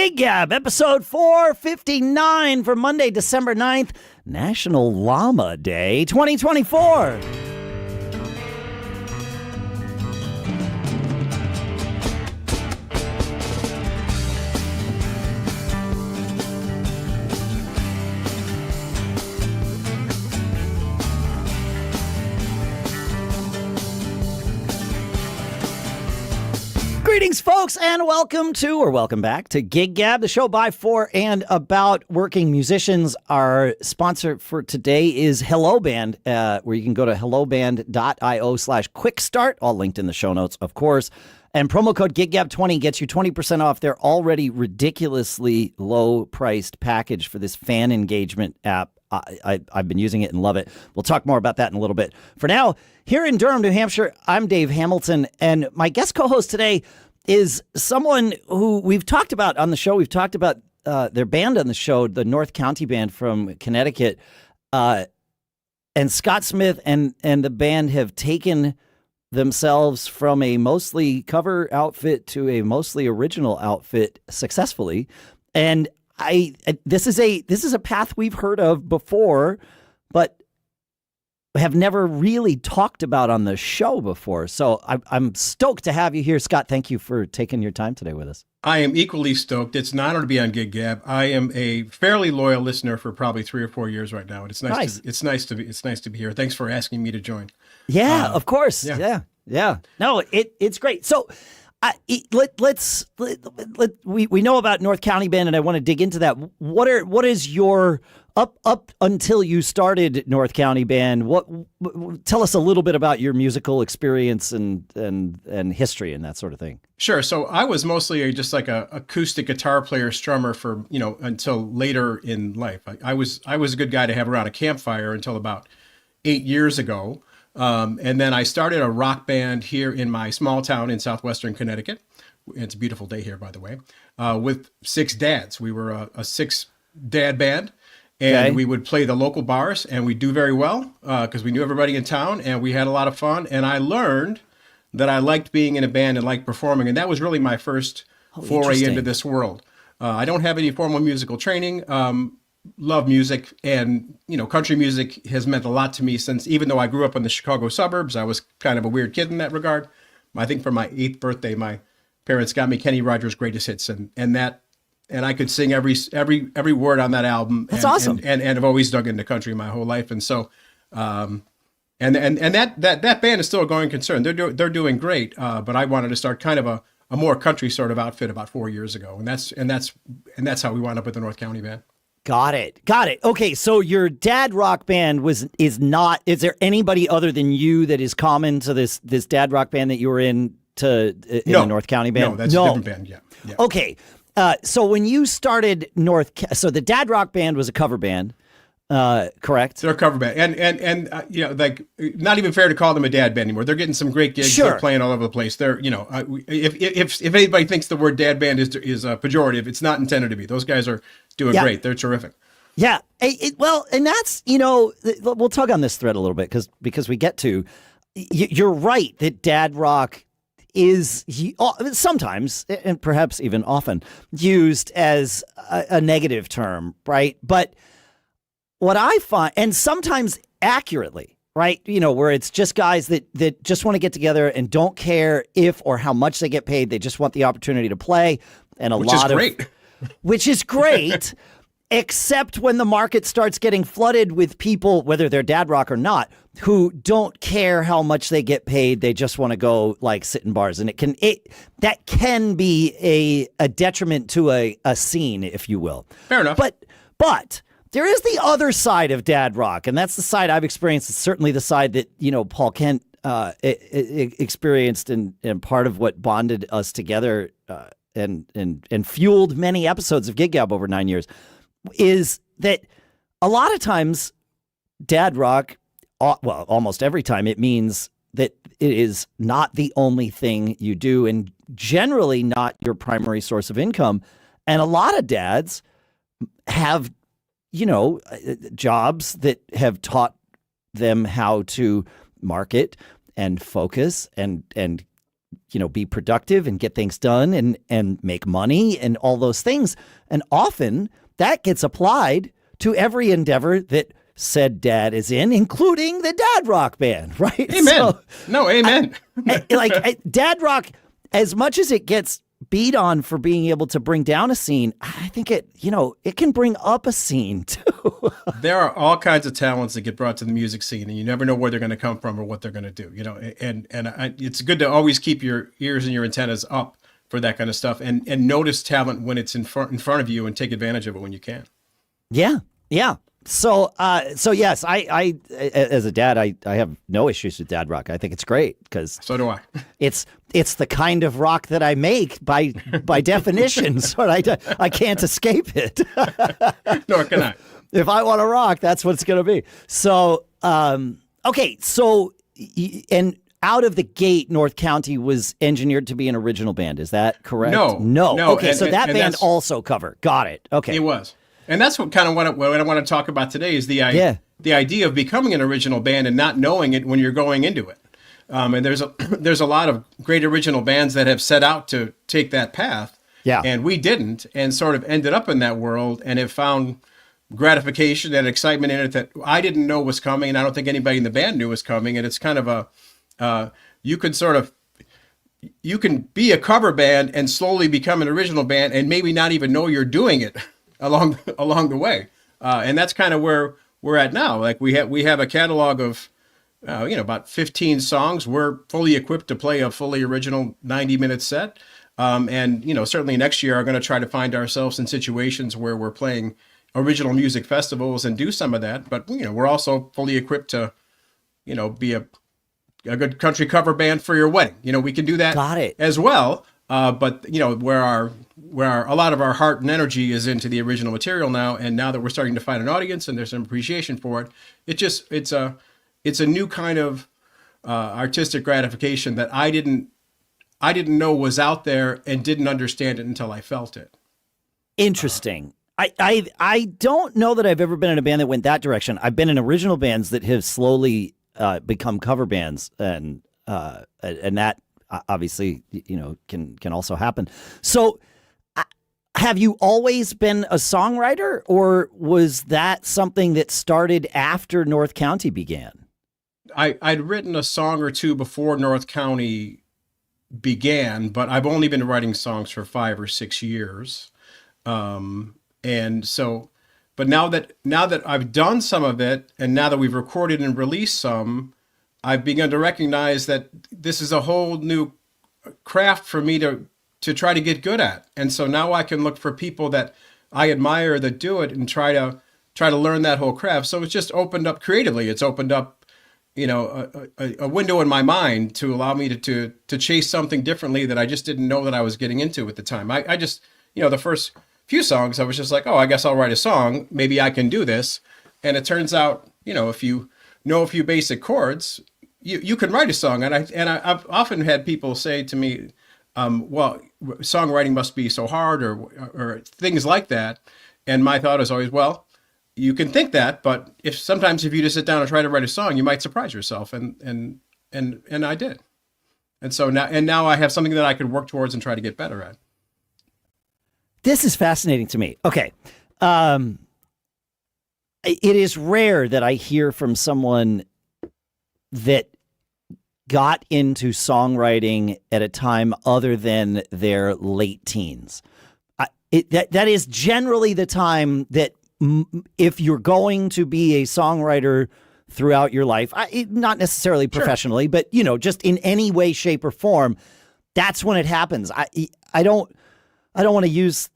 Gig Gab, episode 459 for Monday, December 9th, National Llama Day 2024. Greetings, folks, and welcome back to Gig Gab, the show by, for, and about working musicians. Our sponsor for today is HelloBand, where you can go to helloband.io/quickstart, all linked in the show notes, of course. And promo code GigGab20 gets you 20% off their already ridiculously low-priced package for this fan engagement app. I've been using it and love it. We'll talk more about that in a little bit. For now, here in Durham, New Hampshire, I'm Dave Hamilton, and my guest co-host today is someone who we've talked about on the show. We've talked about their band on the show, the North County Band from Connecticut. And Scott Smith and the band have taken themselves from a mostly cover outfit to a mostly original outfit successfully. And this is a path we've heard of before, but have never really talked about on the show before. So I'm stoked to have you here, Scott. Thank you for taking your time today with us. I am equally stoked. It's an honor to be on Gig Gab. I am a fairly loyal listener for probably 3 or 4 years right now, and it's nice. It's nice to be here. Thanks for asking me to join. Yeah, of course. Yeah. No, it's great. So. We know about North County Band, and I want to dig into that. What is your up until you started North County Band? Tell us a little bit about your musical experience and history and that sort of thing. Sure. So I was mostly just like a acoustic guitar player, strummer for until later in life. I was a good guy to have around a campfire until about 8 years ago. And then I started a rock band here in my small town in southwestern Connecticut. It's a beautiful day here, by the way, with 6 dads. We were a 6-dad band, and we would play the local bars, and we do very well because we knew everybody in town, and we had a lot of fun. And I learned that I liked being in a band and liked performing, and that was really my first foray into this world. I don't have any formal musical training. Love music, and country music has meant a lot to me since, even though I grew up in the Chicago suburbs, I was kind of a weird kid in that regard. I think for my 8th birthday, my parents got me Kenny Rogers' Greatest Hits, and I could sing every word on that album. That's awesome. And I've always dug into country my whole life, and so and that band is still a going concern. They're doing great, but I wanted to start kind of a more country sort of outfit about 4 years ago, and that's how we wound up with the North County Band. Got it. Okay, so your dad rock band is there anybody other than you that is common to this dad rock band that you were in the North County Band? No, that's a different band, yeah. Okay, so when you started so the dad rock band was a cover band, correct? They're a cover band, and like, not even fair to call them a dad band anymore. They're getting some great gigs. Sure. They're playing all over the place. They're if anybody thinks the word dad band is pejorative, it's not intended to be. Those guys are doing great. They're terrific. Yeah. Well, and that's we'll tug on this thread a little bit because we get to you're right that dad rock is sometimes, and perhaps even often, used as a negative term, right? But what I find, and sometimes accurately, right? Where it's just guys that just want to get together and don't care if or how much they get paid. They just want the opportunity to play. And which is great, except when the market starts getting flooded with people, whether they're dad rock or not, who don't care how much they get paid. They just want to go like sit in bars. And that can be a detriment to a scene, if you will. Fair enough. But there is the other side of dad rock, and that's the side I've experienced. It's certainly the side that, Paul Kent experienced and part of what bonded us together and fueled many episodes of Gig Gab over 9 years, is that a lot of times dad rock, well, almost every time, it means that it is not the only thing you do and generally not your primary source of income. And a lot of dads have jobs that have taught them how to market and focus and be productive and get things done and make money and all those things. And often that gets applied to every endeavor that said dad is in, including the dad rock band, right? Amen. Amen. Dad rock, as much as it gets beat on for being able to bring down a scene, I think it can bring up a scene too. There are all kinds of talents that get brought to the music scene, and you never know where they're going to come from or what they're going to do. It's good to always keep your ears and your antennas up for that kind of stuff, and notice talent when it's in front of you, and take advantage of it when you can. Yeah. So yes, I as a dad, I have no issues with dad rock. I think it's great because so do I. It's the kind of rock that I make by definition, so I can't escape it. Nor can I. If I want to rock, that's what it's going to be. So okay, so and out of the gate, North County was engineered to be an original band. Is that correct? No. Okay, so that band also cover. Got it. Okay, it was. And that's what I want to talk about today is the idea of becoming an original band and not knowing it when you're going into it. And there's a lot of great original bands that have set out to take that path. Yeah. And we didn't, and sort of ended up in that world and have found gratification and excitement in it that I didn't know was coming, and I don't think anybody in the band knew was coming. And it's kind of you can be a cover band and slowly become an original band and maybe not even know you're doing it along the way, and that's kind of where we're at now. Like we have a catalog of about 15 songs. We're fully equipped to play a fully original 90-minute set, and certainly next year are going to try to find ourselves in situations where we're playing original music festivals and do some of that. But we're also fully equipped to be a good country cover band for your wedding. We can do that. Got it. As well. But where a lot of our heart and energy is into the original material now, and now that we're starting to find an audience and there's some appreciation for it, it's a new kind of artistic gratification that I didn't know was out there and didn't understand it until I felt it. Interesting. I don't know that I've ever been in a band that went that direction. I've been in original bands that have slowly become cover bands, and that obviously can also happen. So have you always been a songwriter, or was that something that started after North County began? I'd written a song or two before North County began, but I've only been writing songs for 5 or 6 years. And so, but now that I've done some of it, and now that we've recorded and released some, I've begun to recognize that this is a whole new craft for me to try to get good at. And so now I can look for people that I admire that do it and try to learn that whole craft. So it's just opened up creatively. It's opened up, a window in my mind to allow me to chase something differently that I just didn't know that I was getting into at the time. I just, the first few songs, I was just like, oh, I guess I'll write a song. Maybe I can do this. And it turns out, if you know a few basic chords, you can write a song. And I've often had people say to me, well, songwriting must be so hard or things like that. And my thought is always, well, you can think that, but sometimes if you just sit down and try to write a song, you might surprise yourself. And I did. And so now I have something that I can work towards and try to get better at. This is fascinating to me. Okay. It is rare that I hear from someone that got into songwriting at a time other than their late teens. That is generally the time that if you're going to be a songwriter throughout your life, not necessarily professionally, but just in any way, shape, or form, that's when it happens. I don't want to use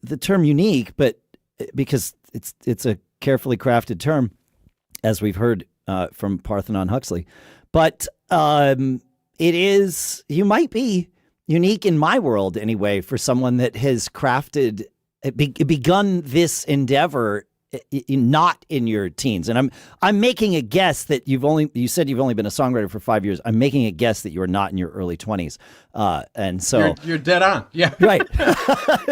the term unique, but because it's a carefully crafted term, as we've heard from Parthenon Huxley. But you might be unique in my world anyway for someone that has begun this endeavor not in your teens. And I'm making a guess that you said you've only been a songwriter for 5 years. I'm making a guess that you are not in your early 20s. And so you're dead on. Yeah. Right.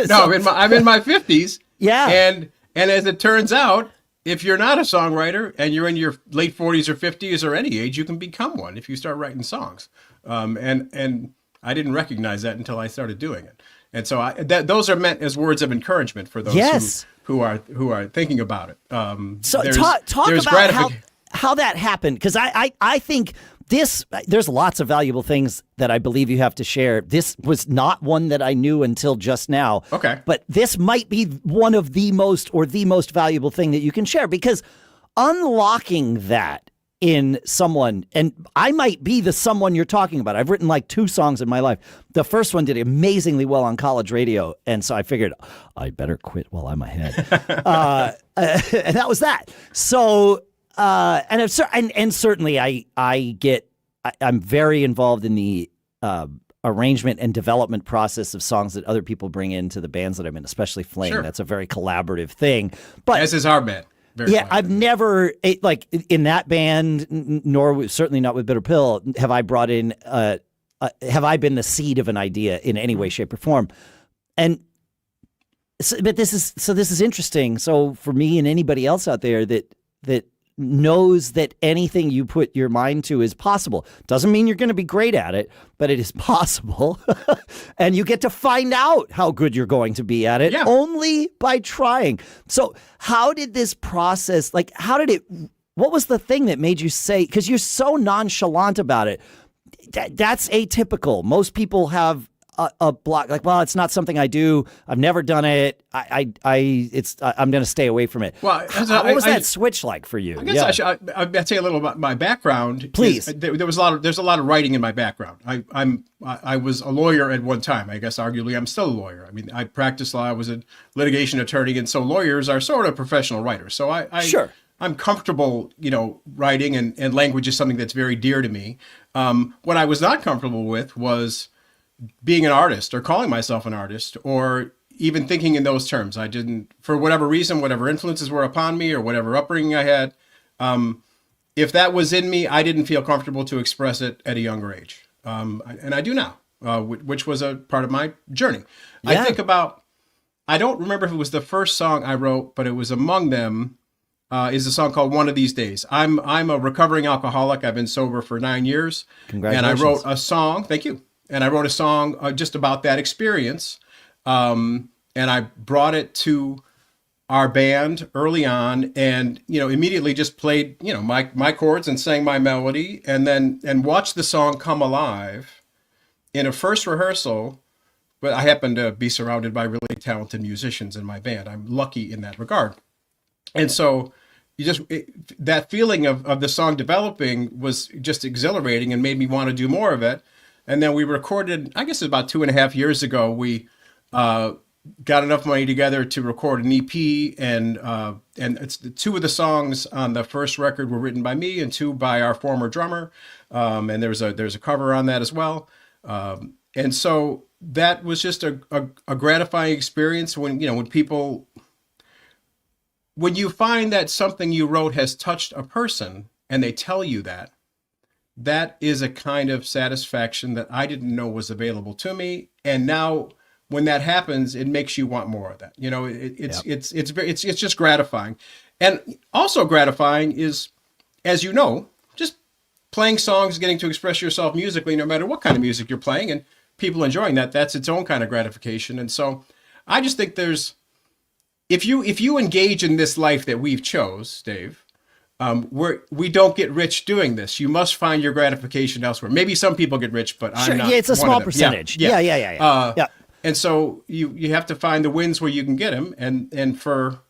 No, I'm in my 50s. Yeah. And as it turns out, if you're not a songwriter and you're in your late 40s or 50s or any age, you can become one if you start writing songs. And I didn't recognize that until I started doing it. And so those are meant as words of encouragement for those who are thinking about it. So talk about how that happened, because I think there's lots of valuable things that I believe you have to share. This was not one that I knew until just now. Okay. But this might be one of the most valuable thing that you can share, because unlocking that in someone, and I might be the someone you're talking about. I've written like 2 songs in my life. The first one did amazingly well on college radio, and so I figured I better quit while I'm ahead. And that was that. So, and certainly I'm very involved in the arrangement and development process of songs that other people bring into the bands that I'm in, especially Flame. Sure. That's a very collaborative thing. But as is our band. I've never, like in that band, nor certainly not with Bitter Pill, have I brought in, have I been the seed of an idea in any way, shape, or form. And but this is interesting. So for me and anybody else out there that knows that anything you put your mind to is possible. Doesn't mean you're going to be great at it, but it is possible. And you get to find out how good you're going to be at it only by trying. So how did this process, like, what was the thing that made you say, because you're so nonchalant about it, that's atypical. Most people have a block, like, well, it's not something I do. I've never done it. I'm going to stay away from it. Well, what was that switch like for you? I guess I'd say a little about my background. Please. There's a lot of writing in my background. I was a lawyer at one time. I guess arguably I'm still a lawyer. I mean, I practiced law. I was a litigation attorney, and so lawyers are sort of professional writers. So I'm comfortable, writing, and language is something that's very dear to me. What I was not comfortable with was being an artist, or calling myself an artist, or even thinking in those terms. I didn't, for whatever reason, whatever influences were upon me or whatever upbringing I had, if that was in me, I didn't feel comfortable to express it at a younger age. And I do now, which was a part of my journey. Yeah. I don't remember if it was the first song I wrote, but it was among them, is a song called One of These Days. I'm a recovering alcoholic. I've been sober for 9 years. Congratulations. And I wrote a song. Thank you. And I wrote a song just about that experience. And I brought it to our band early on, and, immediately just played, my chords and sang my melody, and watched the song come alive in a first rehearsal. But I happen to be surrounded by really talented musicians in my band. I'm lucky in that regard. And so that feeling of the song developing was just exhilarating and made me want to do more of it. And then we recorded, I guess about 2.5 years ago, we got enough money together to record an EP, and it's 2 of the songs on the first record were written by me and 2 by our former drummer. And there's a cover on that as well. And so that was just a gratifying experience when you find that something you wrote has touched a person and they tell you that is a kind of satisfaction that I didn't know was available to me. And now when that happens, it makes you want more of that. It's just gratifying. And also gratifying is, as you know, just playing songs, getting to express yourself musically, no matter what kind of music you're playing, and people enjoying that's its own kind of gratification. And so I just think if you engage in this life that we've chose, Dave, we don't get rich doing this. You must find your gratification elsewhere. Maybe some people get rich, but I'm not. Yeah, it's a small percentage. Yeah. And so you have to find the wins where you can get them. And for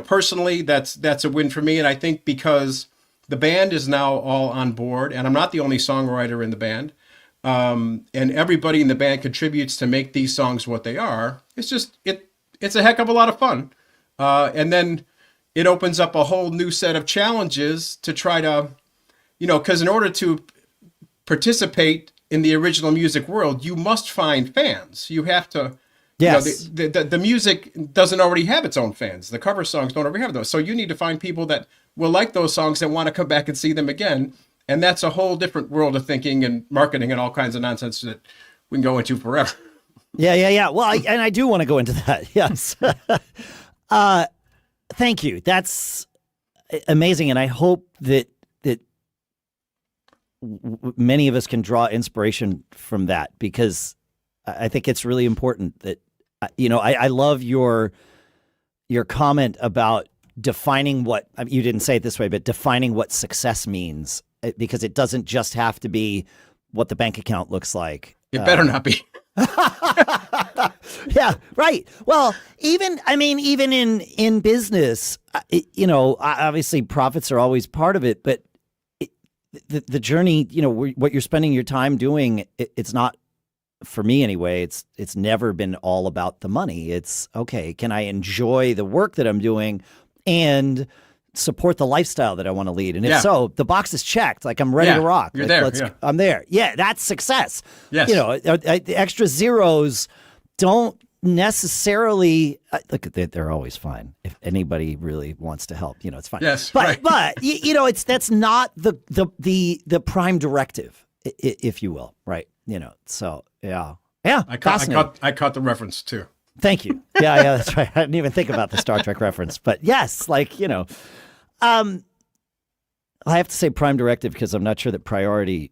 personally, that's a win for me. And I think because the band is now all on board, and I'm not the only songwriter in the band, and everybody in the band contributes to make these songs what they are. It's just it's a heck of a lot of fun. And then it opens up a whole new set of challenges to try to, because in order to participate in the original music world, you must find fans. You have to, yes. The music doesn't already have its own fans. The cover songs don't already have those. So you need to find people that will like those songs and want to come back and see them again. And that's a whole different world of thinking and marketing and all kinds of nonsense that we can go into forever. Yeah. Well, I do want to go into that. Yes. Thank you. That's amazing. And I hope that many of us can draw inspiration from that, because I think it's really important that, I love your comment about defining what, I mean, you didn't say it this way, but defining what success means, because it doesn't just have to be what the bank account looks like. It better not be. Yeah, right. Well, even in business, obviously profits are always part of it, but the journey, what you're spending your time doing, it's not, for me anyway, it's never been all about the money. It's, okay, can I enjoy the work that I'm doing and support the lifestyle that I want to lead? And if so, the box is checked. Like, I'm ready to rock. You're like, there. I'm there. Yeah, that's success. Yes. The extra zeros don't necessarily look. They're always fine. If anybody really wants to help, it's fine. Yes, but right. but that's not the prime directive, if you will, right? So yeah. I caught the reference too. Thank you. Yeah, that's right. I didn't even think about the Star Trek reference, but yes, I have to say prime directive because I'm not sure that priority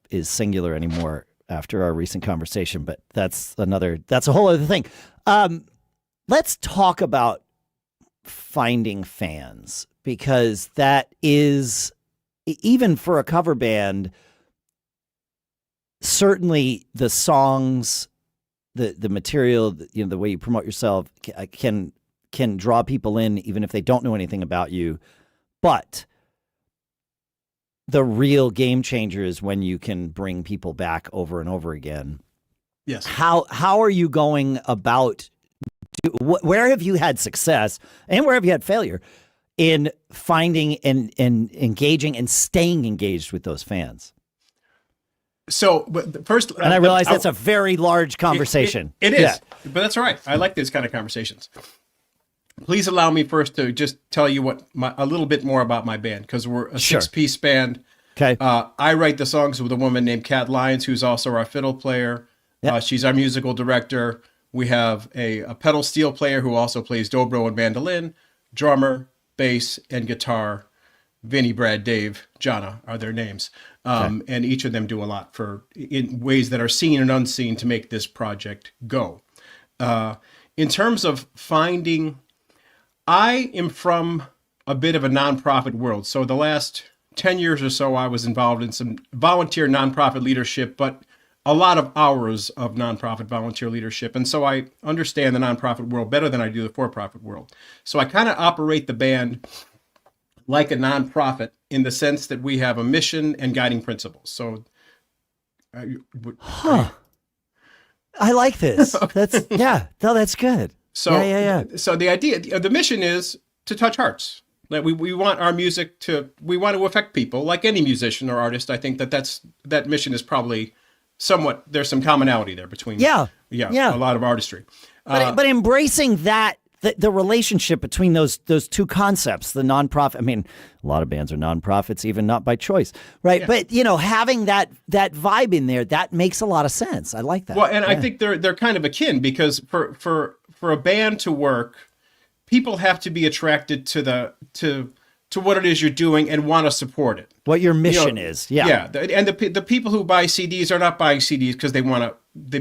is singular anymore after our recent conversation, but that's a whole other thing. Let's talk about finding fans, because that is, even for a cover band, certainly the songs, the material, the way you promote yourself can draw people in, even if they don't know anything about you. But the real game changer is when you can bring people back over and over again. Yes. How are you going about? Where have you had success, and where have you had failure in finding and engaging and staying engaged with those fans? So, but first, and I realize that's a very large conversation. It is, but that's all right. I like these kind of conversations. Please allow me first to just tell you a little bit more about my band, because we're a six-piece band. Okay. I write the songs with a woman named Kat Lyons, who's also our fiddle player. Yep. She's our musical director. We have a pedal steel player who also plays dobro and mandolin, drummer, bass, and guitar. Vinny, Brad, Dave, Jana are their names. And each of them do a lot in ways that are seen and unseen to make this project go. In terms of finding, I am from a bit of a nonprofit world. So the last 10 years or so, I was involved in some volunteer nonprofit leadership, but a lot of hours of nonprofit volunteer leadership. And so I understand the nonprofit world better than I do the for-profit world. So I kind of operate the band like a nonprofit, in the sense that we have a mission and guiding principles. So, I like this. That's that's good. So, So the idea, the mission is to touch hearts. That we want our music we want to affect people, like any musician or artist. I think that mission is probably somewhat, there's some commonality there between a lot of artistry. But embracing that. The relationship between those two concepts, the nonprofit. I mean, a lot of bands are nonprofits, even not by choice, right? Yeah. But having that vibe in there, that makes a lot of sense. I like that. Well, and I think they're kind of akin, because for a band to work, people have to be attracted to what it is you're doing and want to support it. What your mission is, yeah. And the people who buy CDs are not buying CDs because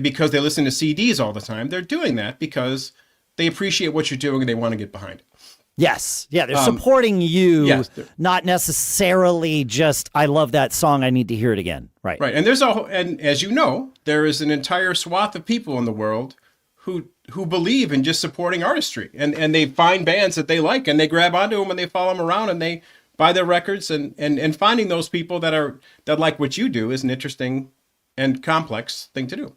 because they listen to CDs all the time. They're doing that because they appreciate what you're doing and they want to get behind it. Yes. Yeah. They're supporting you, not necessarily just, I love that song, I need to hear it again. Right. Right. And and as you know, there is an entire swath of people in the world who believe in just supporting artistry, and they find bands that they like and they grab onto them and they follow them around and they buy their records, and finding those people that like what you do is an interesting and complex thing to do.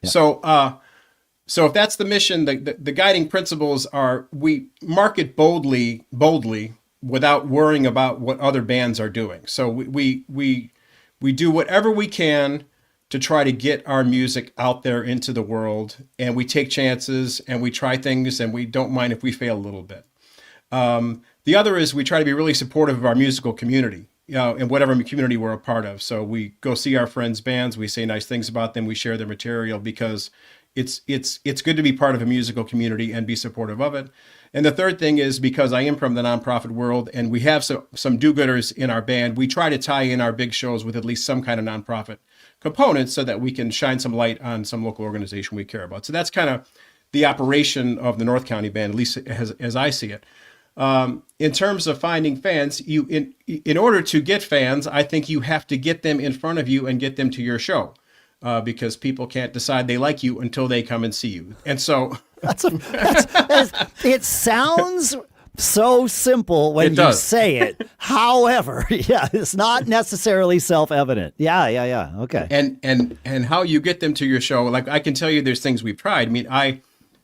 Yeah. So if that's the mission, the guiding principles are, we market boldly without worrying about what other bands are doing. So we do whatever we can to try to get our music out there into the world, and we take chances and we try things, and we don't mind if we fail a little bit. The other is we try to be really supportive of our musical community, in whatever community we're a part of. So we go see our friends' bands, we say nice things about them, we share their material, because it's good to be part of a musical community and be supportive of it. And the third thing is, because I am from the nonprofit world and we have some do-gooders in our band, we try to tie in our big shows with at least some kind of nonprofit component so that we can shine some light on some local organization we care about. So that's kind of the operation of the North County Band, at least as I see it. In terms of finding fans, in order to get fans, I think you have to get them in front of you and get them to your show, because people can't decide they like you until they come and see you. And so it sounds so simple when you say it. However, it's not necessarily self-evident. Yeah. Okay. And how you get them to your show, like I can tell you, there's things we've tried. I mean,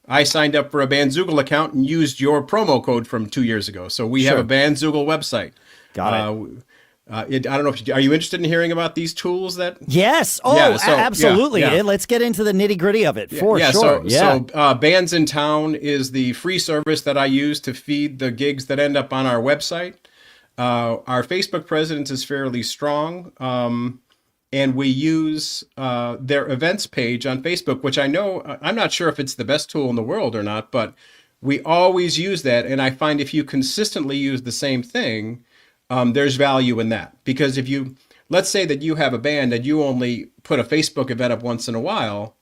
I signed up for a Bandzoogle account and used your promo code from 2 years ago. So we have a Bandzoogle website. Got it. I don't know if are you interested in hearing about these tools that? Yes. Oh, absolutely. Yeah. Let's get into the nitty gritty of it for sure. So Bands in Town is the free service that I use to feed the gigs that end up on our website. Our Facebook presence is fairly strong. And we use their events page on Facebook, which I know, I'm not sure if it's the best tool in the world or not, but we always use that. And I find if you consistently use the same thing, there's value in that. Because if you, let's say that you have a band and you only put a Facebook event up once in a while,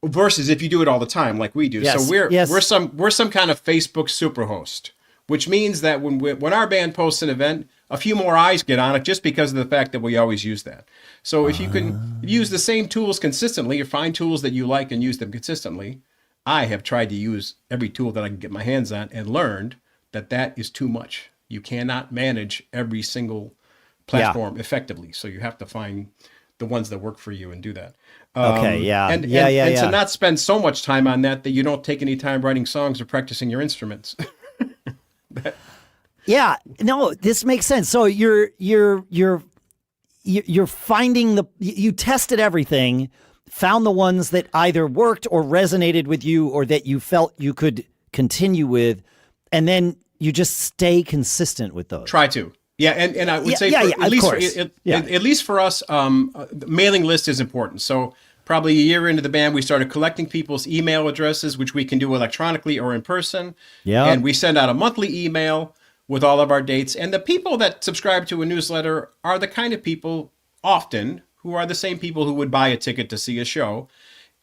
versus if you do it all the time like we do. Yes. So we're some kind of Facebook superhost, which means that when our band posts an event, a few more eyes get on it just because of the fact that we always use that. So if you can use the same tools consistently, or find tools that you like and use them consistently, I have tried to use every tool that I can get my hands on and learned that is too much. You cannot manage every single platform effectively. So you have to find the ones that work for you and do that. And to not spend so much time on that you don't take any time writing songs or practicing your instruments. Yeah, no, this makes sense. So you're finding you tested everything, found the ones that either worked or resonated with you or that you felt you could continue with, and then you just stay consistent with those. Try to. Yeah, and I would say at least for us, the mailing list is important. So probably a year into the band, we started collecting people's email addresses, which we can do electronically or in person. Yeah. And we send out a monthly email with all of our dates. And the people that subscribe to a newsletter are the kind of people often who are the same people who would buy a ticket to see a show.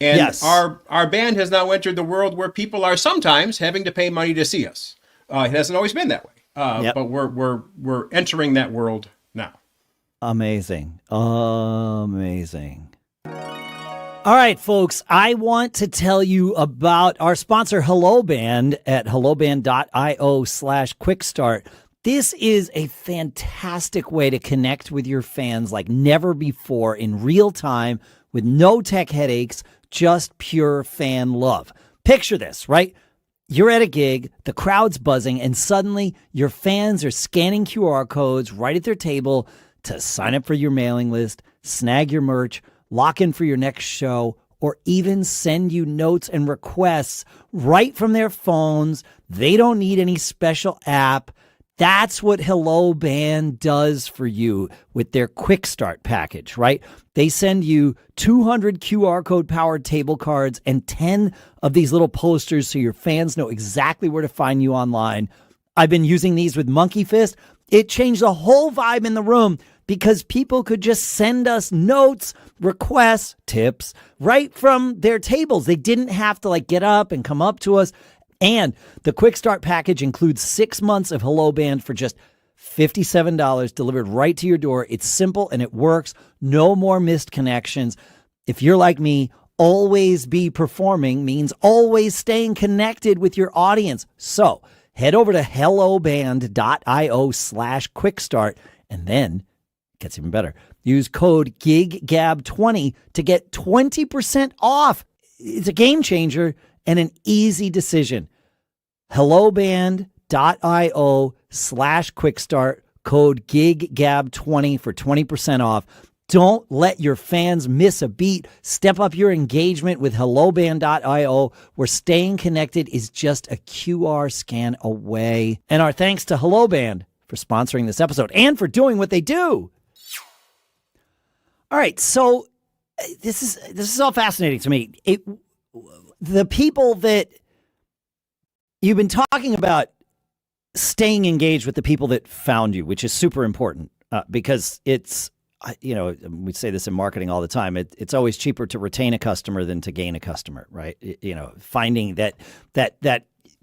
And our band has now entered the world where people are sometimes having to pay money to see us. It hasn't always been that way. But we're entering that world now. Amazing. All right, folks, I want to tell you about our sponsor, HelloBand, at helloband.io/quickstart. This is a fantastic way to connect with your fans like never before in real time with no tech headaches, just pure fan love. Picture this, right? You're at a gig, the crowd's buzzing, and suddenly your fans are scanning QR codes right at their table to sign up for your mailing list, snag your merch, lock in for your next show, or even send you notes and requests right from their phones. They don't need any special app. That's what HelloBand does for you with their Quick Start package, right? They send you 200 QR code powered table cards and 10 of these little posters so your fans know exactly where to find you online. I've been using these with Monkey Fist. It changed the whole vibe in the room because people could just send us notes, requests, tips right from their tables. They didn't have to get up and come up to us. And the Quick Start package includes 6 months of HelloBand for just $57 delivered right to your door. It's simple and it works. No more missed connections. If you're like me, always be performing means always staying connected with your audience. So head over to helloband.io/quickstart and then it gets even better. Use code GIGGAB20 to get 20% off. It's a game changer and an easy decision. helloband.io/quickstart, code GIGGAB20 for 20% off. Don't let your fans miss a beat. Step up your engagement with helloband.io, where staying connected is just a QR scan away. And our thanks to HelloBand for sponsoring this episode and for doing what they do. All right, so this is all fascinating to me. The people that you've been talking about, staying engaged with the people that found you, which is super important because it's, we say this in marketing all the time. It's always cheaper to retain a customer than to gain a customer, right? Finding that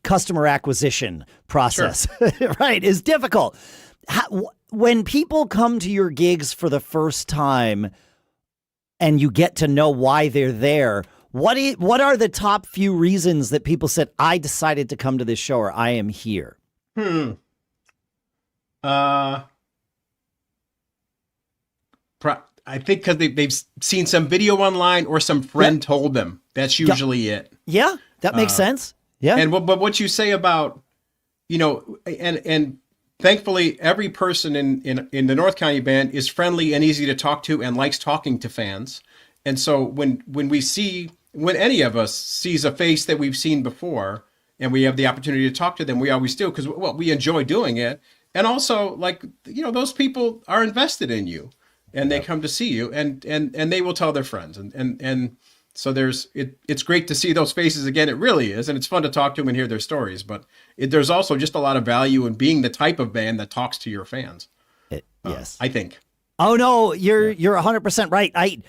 customer acquisition process, sure. Right, is difficult. When people come to your gigs for the first time and you get to know why they're there, what are the top few reasons that people said, I decided to come to this show or I am here? I think because they've seen some video online or some friend told them. That's usually it. Yeah, that makes sense. Yeah. And but what you say about, and thankfully every person in the North County band is friendly and easy to talk to and likes talking to fans. And so when any of us sees a face that we've seen before and we have the opportunity to talk to them, we always do because, well, we enjoy doing it. And also, those people are invested in you. And they come to see you, and they will tell their friends, and so it's great to see those faces again. It really is, and it's fun to talk to them and hear their stories. But there's also just a lot of value in being the type of band that talks to your fans. Yes, I think. Oh no, you're 100% right.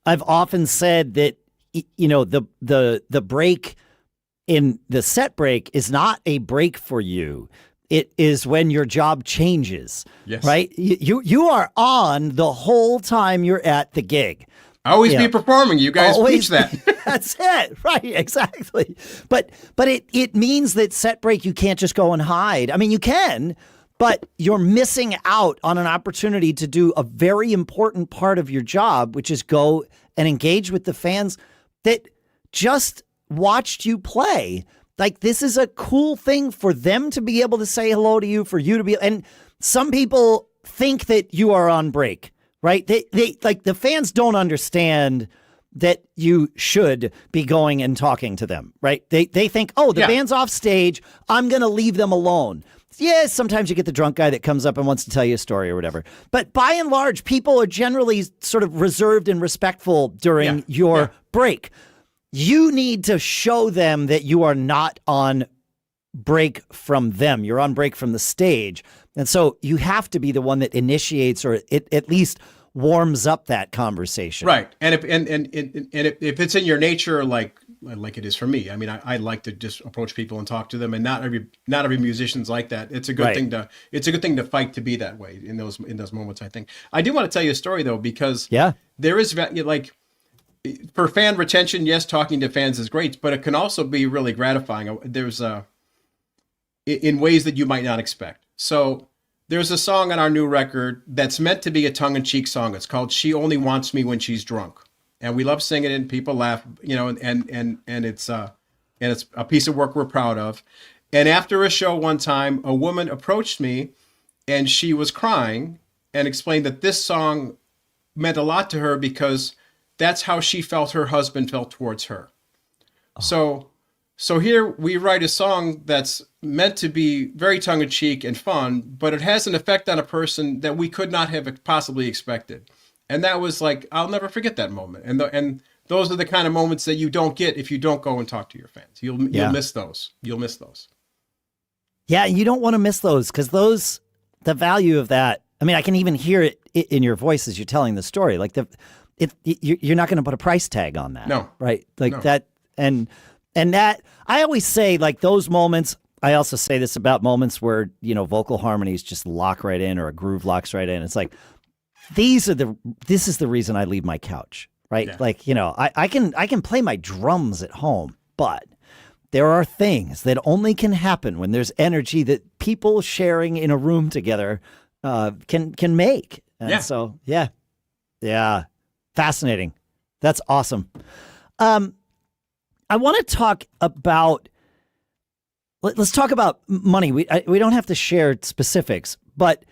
I've often said that the break in the set break is not a break for you. It is when your job changes, yes. Right? You are on the whole time you're at the gig. Always be performing. You guys preach that. That's it. Right, exactly. But it means that set break, you can't just go and hide. I mean, you can, but you're missing out on an opportunity to do a very important part of your job, which is go and engage with the fans that just watched you play. Like, this is a cool thing for them to be able to say hello to you, for you to be, and some people think that you are on break, right? They like, the fans don't understand that you should be going and talking to them, right? They think, oh, the band's off stage, I'm going to leave them alone. Yeah, sometimes you get the drunk guy that comes up and wants to tell you a story or whatever. But by and large, people are generally sort of reserved and respectful during your break. You need to show them that you are not on break from them. You're on break from the stage. And so you have to be the one that initiates, or it at least warms up that conversation. Right. And if it's in your nature, like it is for me, I mean, I like to just approach people and talk to them, and not every musician's like that. It's a good thing to fight to be that way in those moments, I think. I do want to tell you a story though, because there is for fan retention, yes, talking to fans is great, but it can also be really gratifying. There's in ways that you might not expect. So there's a song on our new record that's meant to be a tongue-in-cheek song. It's called "She Only Wants Me When She's Drunk," and we love singing it, and people laugh, and it's a piece of work we're proud of. And after a show one time, a woman approached me, and she was crying and explained that this song meant a lot to her because that's how she felt her husband felt towards her. Oh. So here we write a song that's meant to be very tongue-in-cheek and fun, but it has an effect on a person that we could not have possibly expected. And that was I'll never forget that moment. And those are the kind of moments that you don't get if you don't go and talk to your fans. You'll miss those. You'll miss those. Yeah, you don't want to miss those, because the value of that, I mean, I can even hear it in your voice as you're telling the story. You're not going to put a price tag on that. No. Right? That, and that, I always say, those moments, I also say this about moments where, vocal harmonies just lock right in, or a groove locks right in. It's this is the reason I leave my couch, right? Yeah. I can play my drums at home, but there are things that only can happen when there's energy that people sharing in a room together can make. And so, yeah. Fascinating. That's awesome. I want to talk about, let's talk about money. We don't have to share specifics, but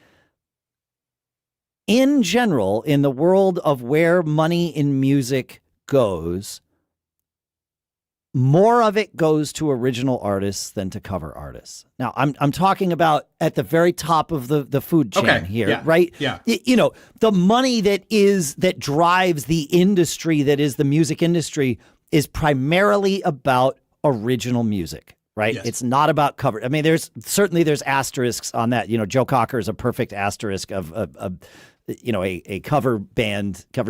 in general, in the world of where money in music goes, more of it goes to original artists than to cover artists. Now, I'm talking about at the very top of the food chain here, right? Yeah. The money that drives the industry that is the music industry is primarily about original music, right? Yes. It's not about cover. I mean, there's asterisks on that. Joe Cocker is a perfect asterisk of a cover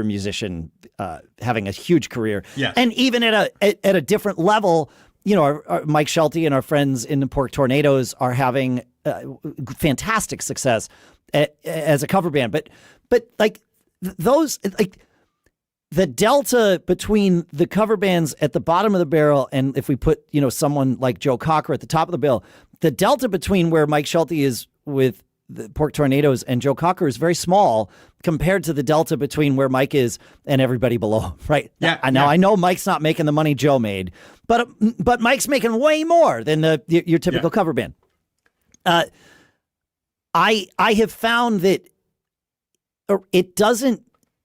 musician having a huge career. Yes. And even at a different level, our Mike Schulte and our friends in the Pork Tornadoes are having fantastic success as a cover band. But like those, like the delta between the cover bands at the bottom of the barrel and if we put, someone like Joe Cocker at the top of the barrel, the delta between where Mike Schulte is with the Pork Tornadoes and Joe Cocker is very small compared to the delta between where Mike is and everybody below, right? Yeah. Now I know Mike's not making the money Joe made, but Mike's making way more than your typical cover band. I have found that it doesn't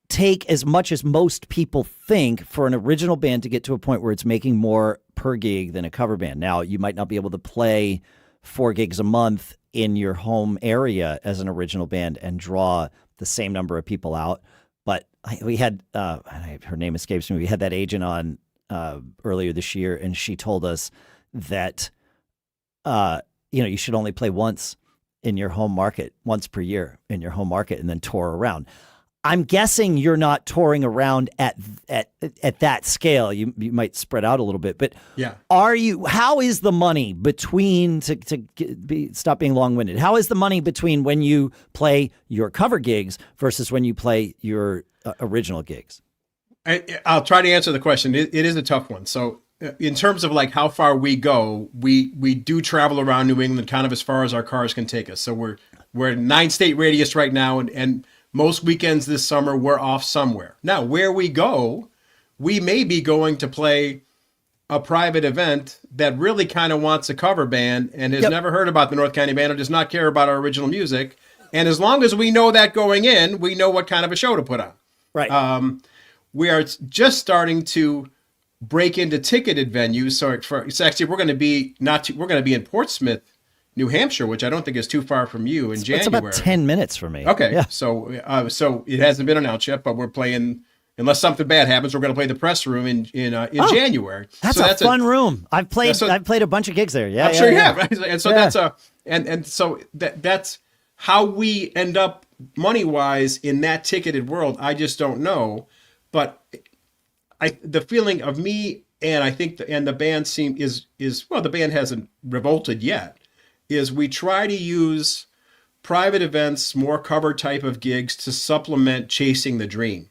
take as much as most people think for an original band to get to a point where it's making more per gig than a cover band. Now, you might not be able to play 4 gigs a month in your home area as an original band and draw the same number of people out. But we had, her name escapes me, we had that agent on earlier this year, and she told us that, you should only play once in your home market, once per year in your home market, and then tour around. I'm guessing you're not touring around at that scale. You might spread out a little bit, but are you? How is the money between stop being long-winded? How is the money between when you play your cover gigs versus when you play your original gigs? I'll try to answer the question. It is a tough one. So, in terms of like how far we go, we do travel around New England, kind of as far as our cars can take us. So we're a 9-state radius right now, and most weekends this summer, we're off somewhere. Now, where we go, we may be going to play a private event that really kind of wants a cover band and has never heard about the North County Band or does not care about our original music. And as long as we know that going in, we know what kind of a show to put on. Right. We are just starting to break into ticketed venues. So actually, we're going to be in Portsmouth, New Hampshire, which I don't think is too far from you in January. It's about 10 minutes for me. Okay. Yeah. So it hasn't been announced yet, but we're playing, unless something bad happens, we're going to play the Press Room in January. That's a fun room. I've played a bunch of gigs there. Yeah. I'm sure you have. And so that's how we end up money-wise in that ticketed world. I just don't know. But the feeling of me and I think the band the band hasn't revolted yet, is we try to use private events, more cover type of gigs to supplement chasing the dream.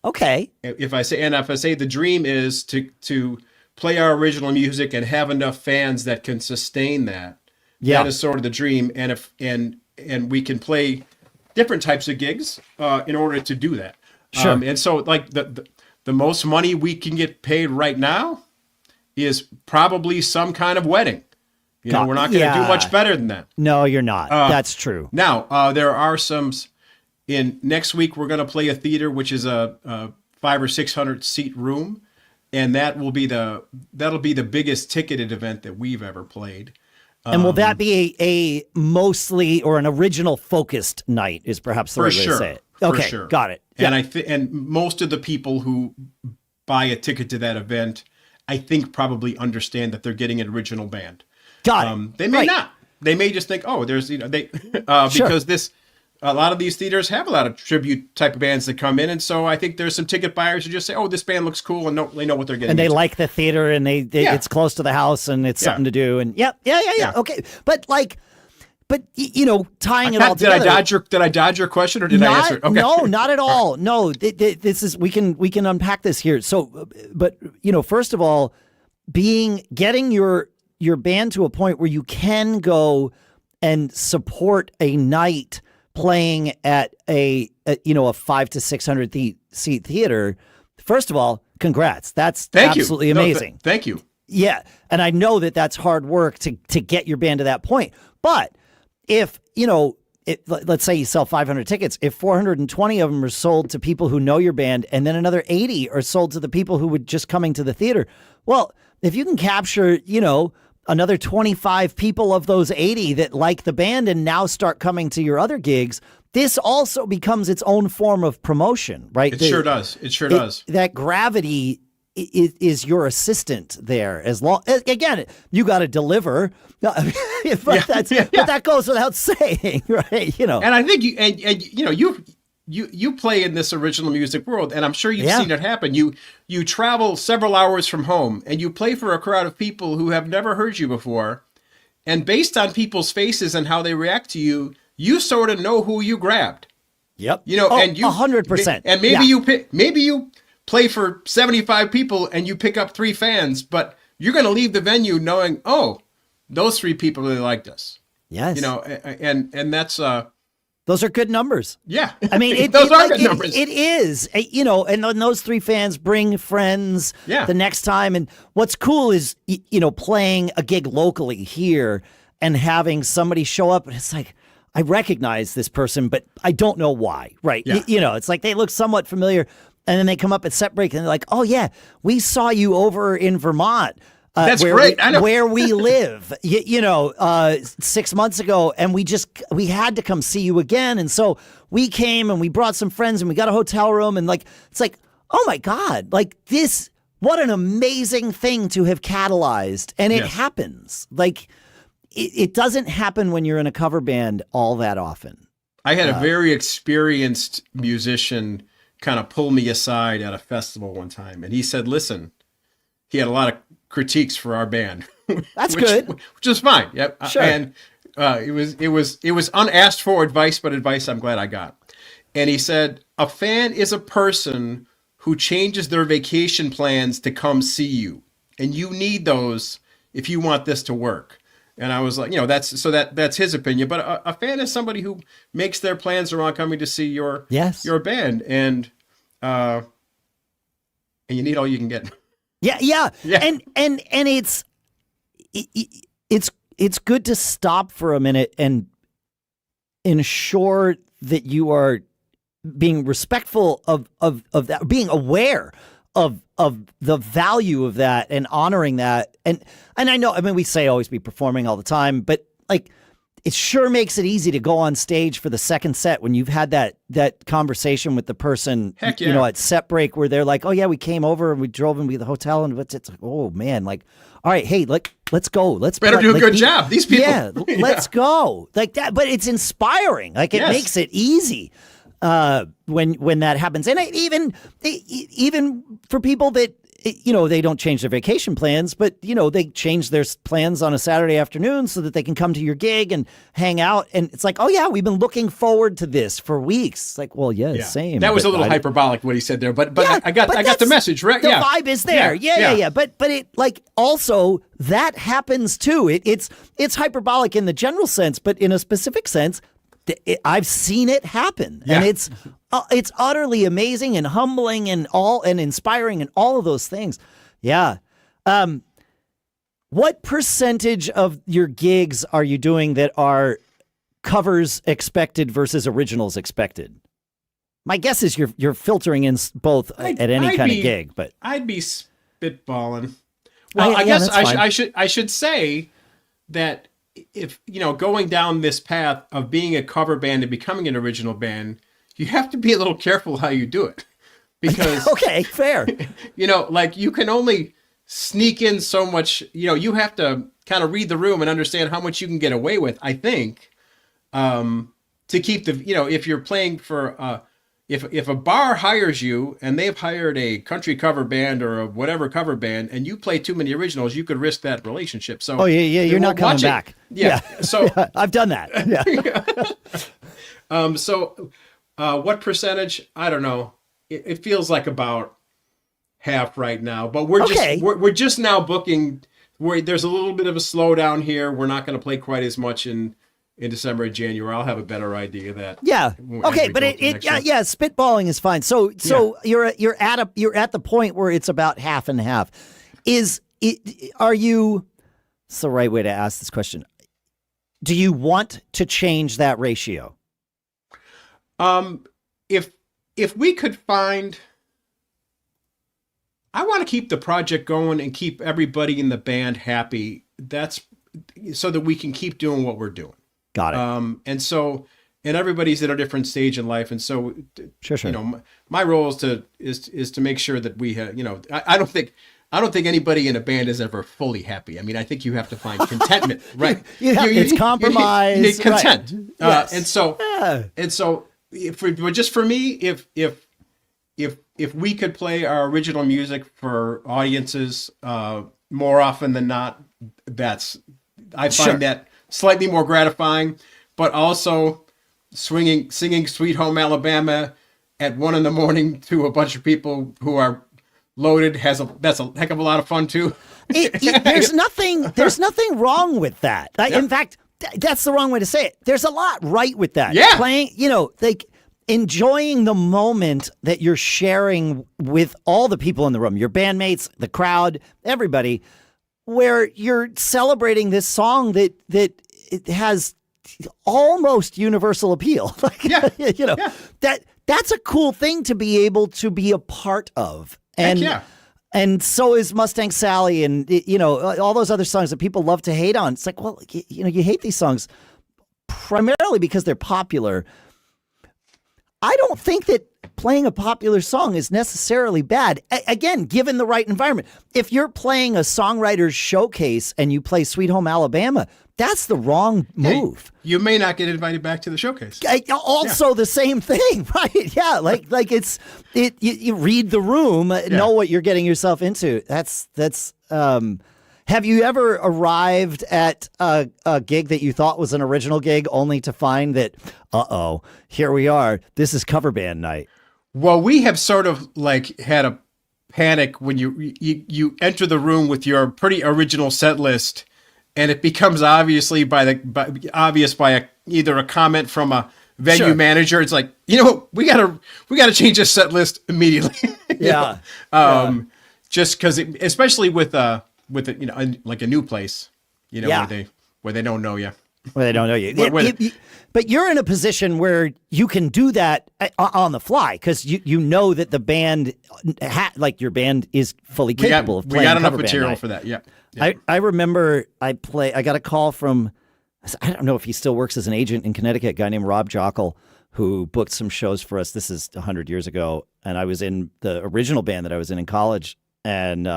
Okay. If I say the dream is to play our original music and have enough fans that can sustain that. Yeah. That is sort of the dream. And we can play different types of gigs in order to do that. Sure. And so like the most money we can get paid right now is probably some kind of wedding. We're not going to do much better than that. No, you're not. That's true. Now, there are some. Next week, we're going to play a theater, which is a 500 or 600 seat room, and that'll be the biggest ticketed event that we've ever played. And will that be a mostly or an original focused night? Is perhaps the right way to say it. Okay, for sure. Got it. And and most of the people who buy a ticket to that event, I think probably understand that they're getting an original band. Got it. They may not. They may just think, oh, there's because a lot of these theaters have a lot of tribute type of bands that come in, and so I think there's some ticket buyers who just say, oh, this band looks cool, and they know what they're getting. And they like the theater, and they it's close to the house, and it's something to do, and yeah. Okay, but tying it all together. Did I dodge your question, or did I answer it? Okay. No, not at all. No, this is we can unpack this here. So, but first of all, getting your band to a point where you can go and support a night playing at a 500 to 600 seat theater. First of all, congrats. That's absolutely amazing. Thank you. Yeah. And I know that that's hard work to get your band to that point. But if, let's say you sell 500 tickets, if 420 of them are sold to people who know your band and then another 80 are sold to the people who would just coming to the theater, well, if you can capture, another 25 people of those 80 that like the band and now start coming to your other gigs, this also becomes its own form of promotion, right? It sure does. It sure does. That gravity is your assistant there. As long, again, you got to deliver, but that goes without saying, right? And I think you play in this original music world, and I'm sure you've seen it happen. You travel several hours from home, and you play for a crowd of people who have never heard you before, and based on people's faces and how they react to you, you sort of know who you grabbed. Yep. And you 100%. And maybe you play for 75 people and you pick up 3 fans, but you're going to leave the venue knowing, oh, those 3 people really liked us. Yes. And that's those are good numbers. Yeah. I mean, those are good numbers. It is, and then those 3 fans bring friends the next time. And what's cool is, playing a gig locally here and having somebody show up and it's like, I recognize this person, but I don't know why, right? Yeah. It's like they look somewhat familiar and then they come up at set break and they're like, oh yeah, we saw you over in Vermont. That's great. I know. Where we live, 6 months ago, and we had to come see you again, and so we came and we brought some friends and we got a hotel room, and it's like, oh my God, like this, what an amazing thing to have catalyzed, and it happens. Like it doesn't happen when you're in a cover band all that often. I had a very experienced musician kind of pull me aside at a festival one time, and he said, "Listen," he had a lot of critiques for our band. That's good. Which is fine. Yep. Sure. And it was unasked for advice, but advice I'm glad I got. And he said, a fan is a person who changes their vacation plans to come see you. And you need those if you want this to work. And I was like, that's his opinion. But a fan is somebody who makes their plans around coming to see your band. And you need all you can get. Yeah. And it's good to stop for a minute and ensure that you are being respectful of that, being aware of the value of that and honoring that. And I know, we say always be performing all the time, but like, it sure makes it easy to go on stage for the second set when you've had that conversation with the person, Heck yeah. At set break where they're like, oh yeah, we came over and we drove them to the hotel, and it's like, oh man, like, all right, hey, let's go. Let's better do a good job. These people. Yeah, let's go. Like that, but it's inspiring. Like it makes it easy when that happens. And even for people that, they don't change their vacation plans, but, they change their plans on a Saturday afternoon so that they can come to your gig and hang out. And it's like, oh, yeah, we've been looking forward to this for weeks. It's like, well, same. That was a little hyperbolic what he said there, but I got the message, right? The vibe is there. Yeah. But it like also that happens too. It's hyperbolic in the general sense, but in a specific sense, I've seen it happen, and it's utterly amazing and humbling and inspiring and all of those things. Yeah. What percentage of your gigs are you doing that are covers expected versus originals expected? My guess is you're filtering in both at any kind of gig, but I'd be spitballing. Well, I guess I should say that if, going down this path of being a cover band and becoming an original band, you have to be a little careful how you do it, because okay, fair. Like you can only sneak in so much, you have to kind of read the room and understand how much you can get away with, I think, to keep the, if you're playing for, if a bar hires you and they've hired a country cover band or a whatever cover band and you play too many originals, you could risk that relationship. So you're not coming back. Yeah. So I've done that. Yeah. So what percentage? I don't know. It feels like about half right now, but we're just now booking. There's a little bit of a slowdown here. We're not going to play quite as much in December and January. I'll have a better idea of that. Yeah. Okay, but spitballing is fine. So you're at the point where it's about half and half. It's the right way to ask this question. Do you want to change that ratio? If we could find, I want to keep the project going and keep everybody in the band happy. That's so that we can keep doing what we're doing. Got it. And everybody's at a different stage in life. And so, Sure. you know, my role is to make sure that we have, you know, I don't think anybody in a band is ever fully happy. I mean, I think you have to find contentment, right? It's compromise. You need content. Right. Yes. And so just for me, if we could play our original music for audiences more often than not, I find that slightly more gratifying. But also singing "Sweet Home Alabama" at 1 a.m. to a bunch of people who are loaded that's a heck of a lot of fun too. There's nothing wrong with that. In fact, that's the wrong way to say it. There's a lot right with that. Yeah. Playing, you know, like enjoying the moment that you're sharing with all the people in the room, your bandmates, the crowd, everybody, where you're celebrating this song that it has almost universal appeal. You know, that's a cool thing to be able to be a part of. And so is Mustang Sally and, you know, all those other songs that people love to hate on. It's like, well, you know, you hate these songs primarily because they're popular. I don't think that playing a popular song is necessarily bad. Again, given the right environment. If you're playing a songwriter's showcase and you play Sweet Home Alabama, that's the wrong move. You may not get invited back to the showcase. Also the same thing, right? Yeah, like you read the room, know what you're getting yourself into. That's have you ever arrived at a gig that you thought was an original gig only to find that, here we are, this is cover band night? Well, we have sort of like had a panic when you enter the room with your pretty original set list, and it becomes obvious by either a comment from a venue manager. It's like, you know, we gotta change this set list immediately. Just because, especially with you know, like a new place, you know, where they don't know you. Well, they don't know you. But you're in a position where you can do that on the fly because you know that the band, your band is fully capable of playing. We got enough cover material band for that. Yeah. I remember I got a call from, I don't know if he still works as an agent in Connecticut, a guy named Rob Jockel, who booked some shows for us. This is 100 years ago. And I was in the original band that I was in college. And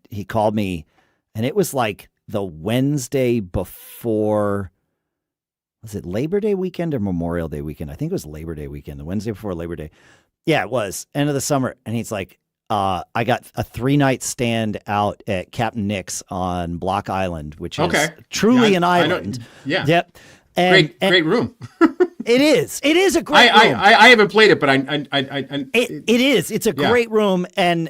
he called me, and it was like the Wednesday before, was it Labor Day weekend or Memorial Day weekend? I think it was Labor Day weekend, the Wednesday before Labor Day. Yeah, it was end of the summer. And he's like, I got a 3-night stand out at Captain Nick's on Block Island, which is truly an island. Yep. And, great room. It is a great room. I haven't played it, but it is. It's a great room. And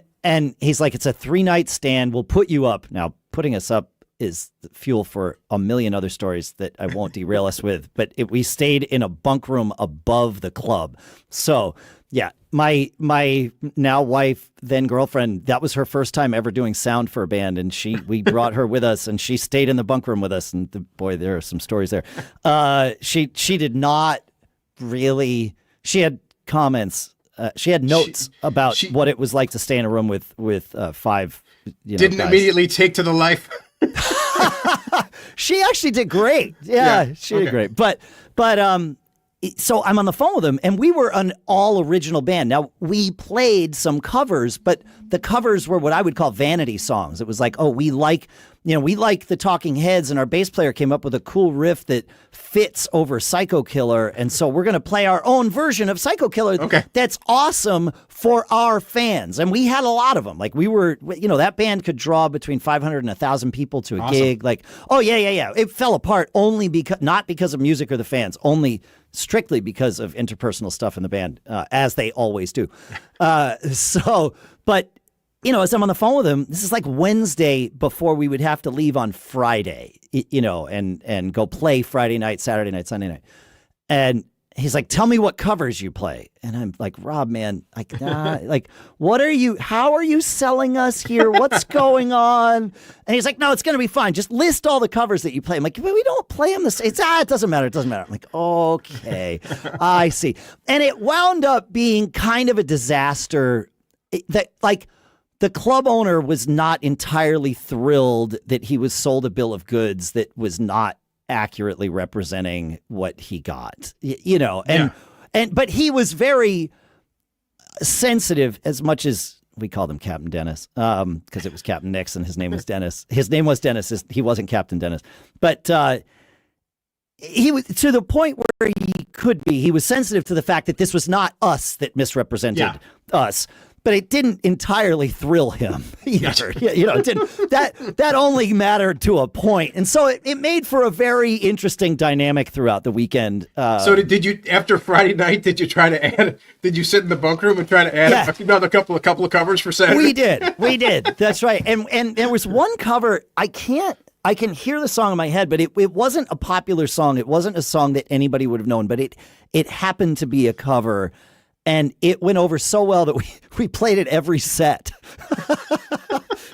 he's like, it's a 3-night stand. We'll put you up. Now, putting us up is fuel for a million other stories that I won't derail us with. But we stayed in a bunk room above the club. So, yeah, my now wife, then girlfriend, that was her first time ever doing sound for a band. And we brought her with us, and she stayed in the bunk room with us. And boy, there are some stories there. She did not really, she had comments. She had notes about what it was like to stay in a room with 5. Didn't guys. Immediately take to the life. She actually did great. Yeah, she did great. But so I'm on the phone with him, and we were an all original band. Now, we played some covers, but the covers were what I would call vanity songs. It was like, we like the Talking Heads, and our bass player came up with a cool riff that fits over Psycho Killer, and so we're going to play our own version of Psycho Killer that's awesome for our fans. And we had a lot of them. Like, we were, that band could draw between 500 and 1,000 people to a gig. Like, it fell apart not because of music or the fans, only strictly because of interpersonal stuff in the band, as they always do. But as I'm on the phone with him, this is like Wednesday before we would have to leave on Friday, and go play Friday night, Saturday night, Sunday night. And he's like, tell me what covers you play. And I'm like, Rob, man, how are you selling us here? What's going on? And he's like, no, it's going to be fine. Just list all the covers that you play. I'm like, but we don't play them the same. It doesn't matter. It doesn't matter. I'm like, okay, I see. And it wound up being kind of a disaster the club owner was not entirely thrilled that he was sold a bill of goods that was not accurately representing what he got, but he was very sensitive, as much as we called him Captain Dennis, because it was Captain Nix and his name was Dennis. His name was Dennis. He wasn't Captain Dennis, but he was to the point where he could be. He was sensitive to the fact that this was not us that misrepresented us. But it didn't entirely thrill him either. It didn't, that only mattered to a point. And so it made for a very interesting dynamic throughout the weekend. So did you, after Friday night, did you sit in the bunk room and try to add another couple of covers for Saturday? We did. That's right. And there was one cover, I can hear the song in my head, but it wasn't a popular song. It wasn't a song that anybody would have known, but it happened to be a cover. And it went over so well that we played it every set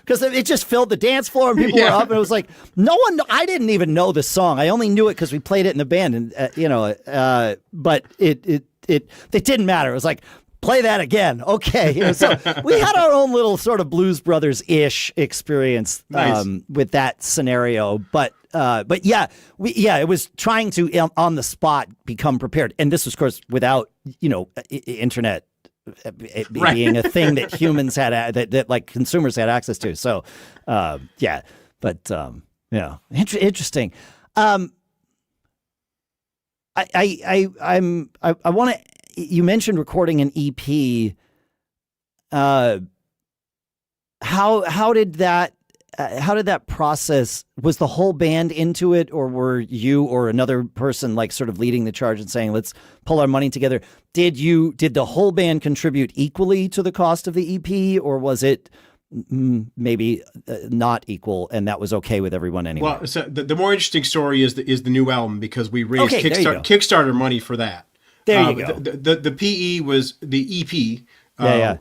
because it just filled the dance floor and people were up. And it was like, I didn't even know the song. I only knew it because we played it in the band. And, but it didn't matter. It was like, play that again. Okay. So we had our own little sort of Blues Brothers-ish experience with that scenario. But it was trying to on the spot become prepared. And this was, of course, without, internet being a thing that humans had, that like consumers had access to. So, interesting. I want to, you mentioned recording an EP. How did that process, was the whole band into it, or were you or another person like sort of leading the charge and saying, let's pull our money together? Did the whole band contribute equally to the cost of the EP, or was it maybe not equal and that was okay with everyone anyway? Well, so the more interesting story is the new album, because we raised Kickstarter money for that. There you go. The PE was the EP.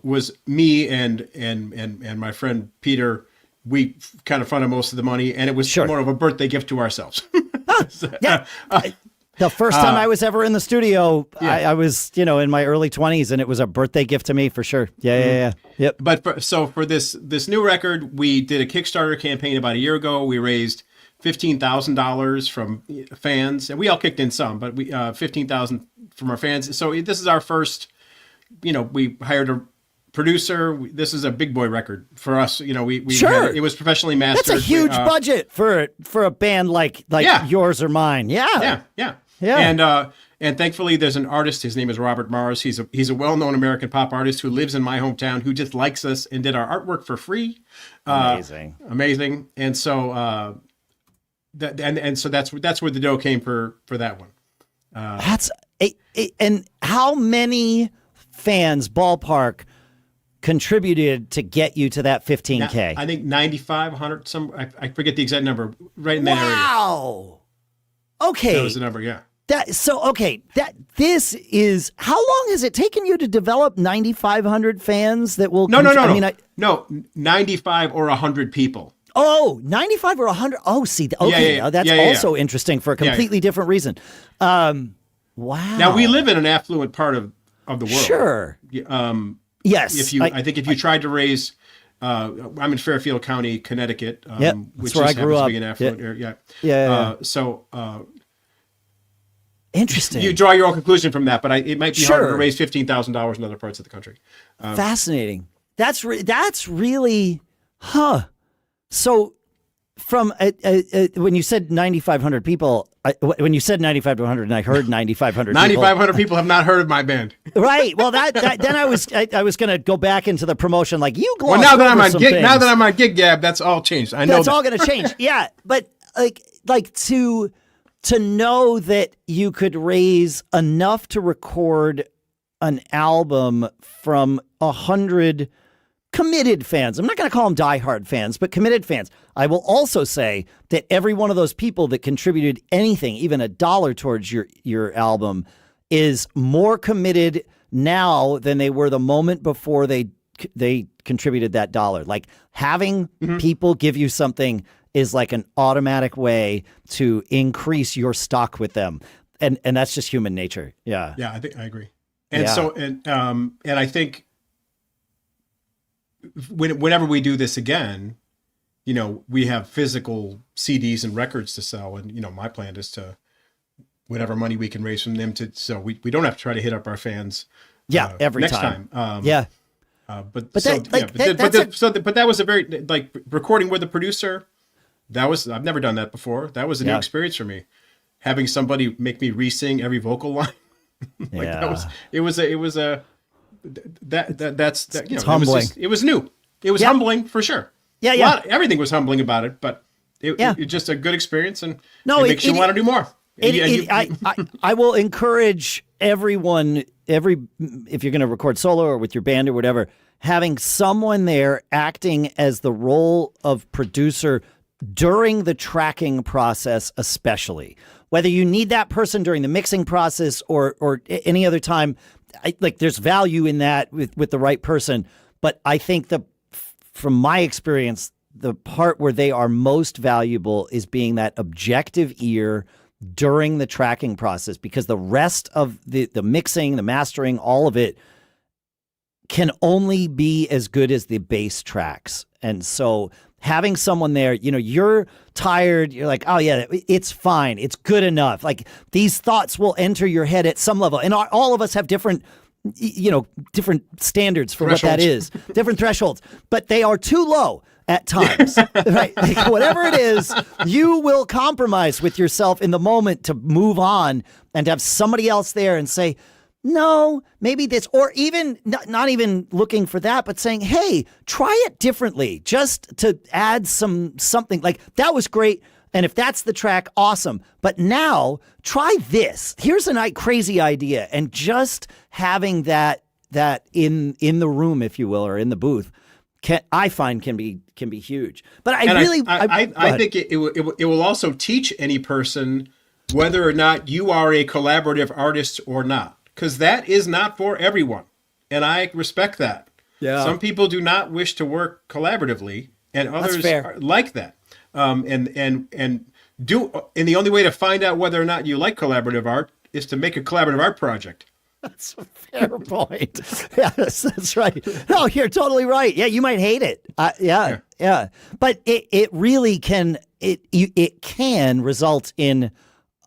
Was me and my friend Peter. We kind of funded most of the money, and it was more of a birthday gift to ourselves. The first time I was ever in the studio, I was, in my early 20s, and it was a birthday gift to me for sure. Yep. But for this new record, we did a Kickstarter campaign about a year ago. We raised $15,000 from fans, and we all kicked in some, but we $15,000 from our fans. So this is our first. We hired a producer. This is a big boy record for us. It was professionally mastered. That's a huge budget for a band like yours or mine. Yeah. And thankfully, there's an artist. His name is Robert Mars. He's a well-known American pop artist who lives in my hometown, who just likes us and did our artwork for free. Amazing. And so so that's where the dough came for that one. And how many fans, ballpark, contributed to get you to that 15K? I think 95, 100, I forget the exact number, right in that area. Wow. Okay. That was the number, yeah. This is, how long has it taken you to develop 9,500 fans that will... No, 95 or 100 people. Oh, 95 or 100. Oh, see, okay. That's also interesting for a completely different reason. Wow. Now, we live in an affluent part of the world. Sure. Yes. I think if you tried to raise, I'm in Fairfield County, Connecticut, which where I grew up. To be an affluent area. Interesting. You draw your own conclusion from that, but it might be harder to raise $15,000 in other parts of the country. Fascinating. That's really, So from when you said 9,500 people, when you said 9,500 and I heard 9,500 9,500 people have not heard of my band. Right. Well, then I was going to go back into the promotion like you glossed now that I'm on Gig Gab, that's all changed. I know that's all going to change. Yeah, but like to know that you could raise enough to record an album from 100 committed fans. I'm not going to call them diehard fans, but committed fans. I will also say that every one of those people that contributed anything, even $1 towards your album, is more committed now than they were the moment before they contributed that dollar. Like having people give you something is like an automatic way to increase your stock with them. And that's just human nature. Yeah. Yeah, I agree. And so, and I think whenever we do this again, we have physical CDs and records to sell. And, my plan is to, whatever money we can raise from them so we don't have to try to hit up our fans. Every next time. But that was a very, like, recording with a producer. I've never done that before. That was a new experience for me. Having somebody make me re-sing every vocal line. That's humbling. It was new. It was humbling for sure. Everything was humbling about it, but it's just a good experience, and it makes you want to do more. I will encourage everyone, if you're going to record solo or with your band or whatever, having someone there acting as the role of producer during the tracking process, especially. Whether you need that person during the mixing process or any other time, there's value in that with the right person. But I think from my experience, the part where they are most valuable is being that objective ear during the tracking process, because the rest of the mixing, the mastering, all of it can only be as good as the bass tracks. And so having someone there, you're tired, you're like, oh yeah, it's fine, it's good enough. Like, these thoughts will enter your head at some level, and all of us have different standards for what that is, different thresholds, but they are too low at times, right? Like, whatever it is, you will compromise with yourself in the moment to move on and have somebody else there and say, no, maybe this, or even not even looking for that, but saying, hey, try it differently, just to add something like that was great. And if that's the track, awesome. But now try this. Here's a crazy idea. And just having that in the room, if you will, or in the booth, I find can be huge. But I think it will also teach any person whether or not you are a collaborative artist or not, because that is not for everyone, and I respect that. Yeah, some people do not wish to work collaboratively, and others are like that. And the only way to find out whether or not you like collaborative art is to make a collaborative art project. That's a fair point. Yes, that's right. No, you're totally right. Yeah, you might hate it. Yeah. But it really can. It can result in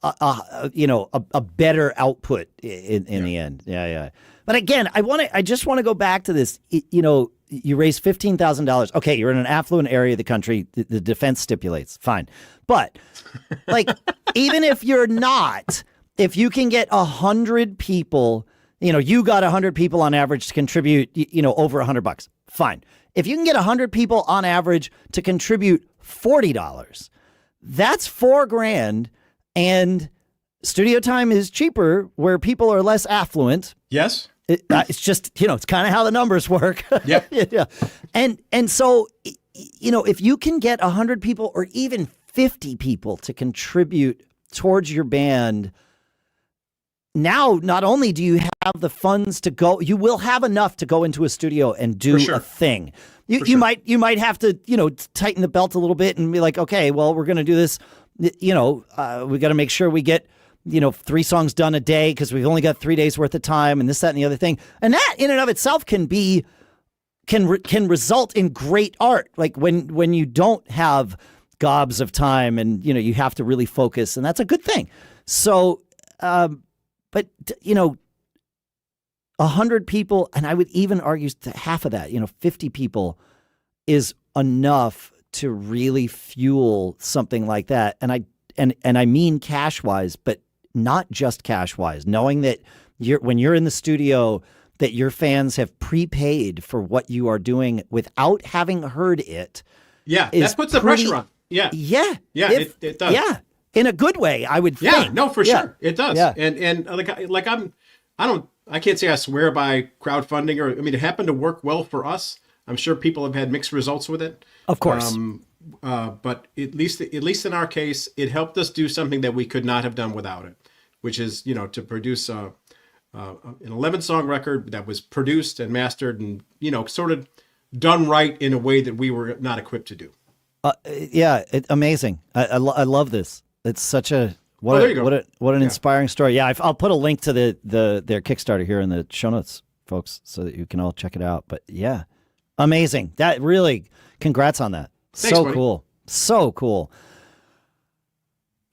a better output in the end. Yeah. But again, I just want to go back to this. You raise $15,000. Okay, you're in an affluent area of the country. The defense stipulates. Fine. But even if you're not, if you can get 100 people, you got 100 people on average to contribute, over $100. Fine. If you can get 100 people on average to contribute $40, that's $4,000, and studio time is cheaper where people are less affluent. Yes. It's just, it's kind of how the numbers work. Yep. Yeah. And so, if you can get 100 people or even 50 people to contribute towards your band, now not only do you have the funds to go, you will have enough to go into a studio and do a thing. You might have to, tighten the belt a little bit and be like, okay, well, we're going to do this. We got to make sure we get 3 songs done a day because we've only got 3 days worth of time, and this, that, and the other thing. And that in and of itself can result in great art. Like when you don't have gobs of time and, you have to really focus, and that's a good thing. So, but 100 people, and I would even argue half of that, 50 people is enough to really fuel something like that. And I mean cash wise, but not just cash wise, knowing that when you're in the studio, that your fans have prepaid for what you are doing without having heard it. Yeah. That puts the pressure on. Yeah. Yeah. Yeah. It does. Yeah. In a good way, I would think. Yeah, no, for sure. It does. Yeah. And I can't say I swear by crowdfunding it happened to work well for us. I'm sure people have had mixed results with it. Of course. But at least in our case, it helped us do something that we could not have done without it, which is, to produce an 11-song record that was produced and mastered and, sort of done right in a way that we were not equipped to do. Amazing. I love this. It's such a what an inspiring story. Yeah, I'll put a link to their Kickstarter here in the show notes, folks, so that you can all check it out. But yeah, Amazing. That really, congrats on that. Thanks, So buddy. cool. So cool.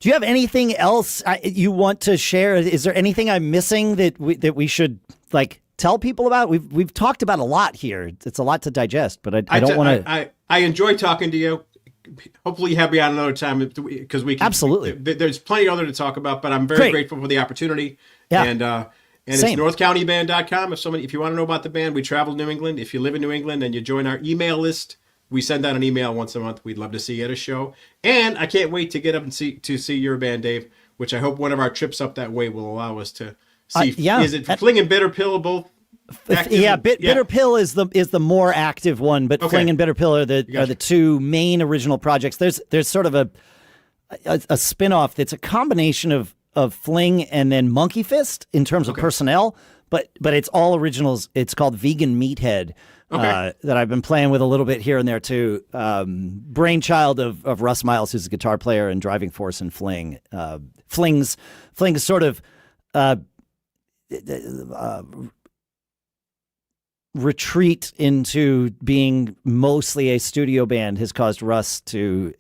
Do you have anything else you want to share? Is there anything I'm missing that we should like tell people about? We've talked about a lot here. It's a lot to digest, but I don't want to. I enjoy talking to you. Hopefully you have me on another time because we can. Absolutely. There's plenty other to talk about, but I'm very grateful for the opportunity. Yeah. And it's northcountyband.com. If you want to know about the band, we travel to New England. If you live in New England and you join our email list, we send out an email once a month. We'd love to see you at a show. And I can't wait to get up and see your band, Dave, which I hope one of our trips up that way will allow us to see. Is it Fling and Bitter Pill both? Bitter Pill is the more active one, but Fling and Bitter Pill are the two main original projects. There's sort of a spin-off that's a combination of Fling and then Monkey Fist in terms of personnel, but it's all originals. It's called Vegan Meathead. That I've been playing with a little bit here and there too. Brainchild of Russ Miles, who's a guitar player and driving force in Fling. Fling's sort of retreat into being mostly a studio band has caused Russ to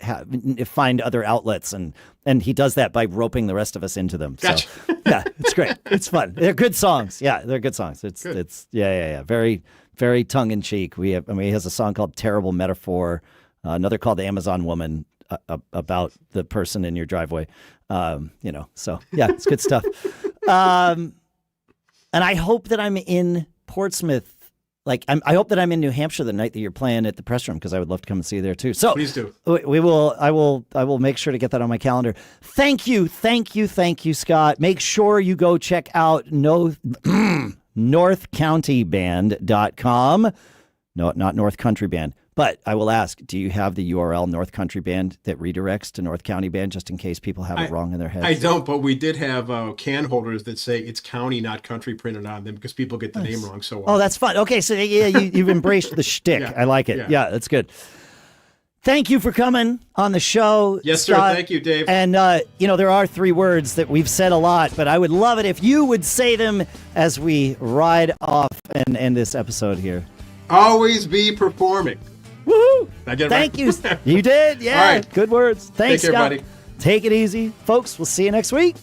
find other outlets, and he does that by roping the rest of us into them. Gotcha. So yeah, it's great. It's fun. They're good songs. Yeah, they're good songs. It's very, very tongue in cheek. He has a song called Terrible Metaphor, another called Amazon Woman, about the person in your driveway. So yeah, it's good stuff. And I hope that I'm in Portsmouth. I hope that I'm in New Hampshire the night that you're playing at the Press Room, because I would love to come and see you there too. So please do. I will make sure to get that on my calendar. Thank you, Scott. Make sure you go check out northcountyband.com. No, not North Country Band. But I will ask, do you have the URL North Country Band that redirects to North County Band, just in case people have it wrong in their heads? I don't, but we did have can holders that say it's county, not country printed on them, because people get the name wrong so often. Oh, that's fun. Okay, so yeah, you've embraced the shtick. I like it. Yeah, that's good. Thank you for coming on the show. Yes, Scott. sir. Thank you, Dave. And, there are 3 words that we've said a lot, but I would love it if you would say them as we ride off and end this episode here. Always be performing. Woohoo! Thank you. You did. Yeah. All right. Good words. Thanks, Take care, Scott. buddy. Take it easy. Folks, we'll see you next week.